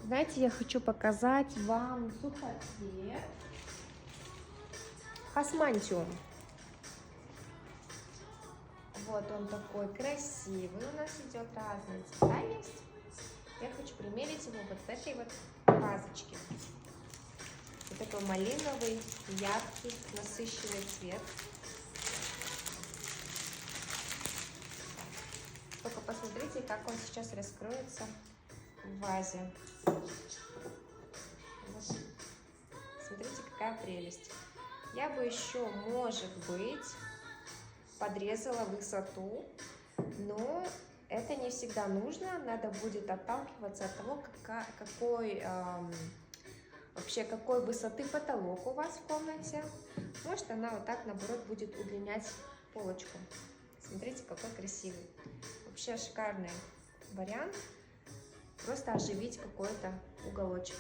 Знаете, я хочу показать вам сухоцвет Хасмантиум. Вот он такой красивый. У нас идет разные цвета есть. Я хочу примерить его вот в этой вот вазочке. Вот такой малиновый, яркий, насыщенный цвет. Только посмотрите, как он сейчас раскроется в вазе. Вот. Смотрите, какая прелесть. Я бы еще, может быть, подрезала высоту, но это не всегда нужно. Надо будет отталкиваться от того, какой высоты потолок у вас в комнате. Может, она вот так, наоборот, будет удлинять полочку. Смотрите, какой красивый. Вообще шикарный вариант. Просто оживить какой-то уголочек.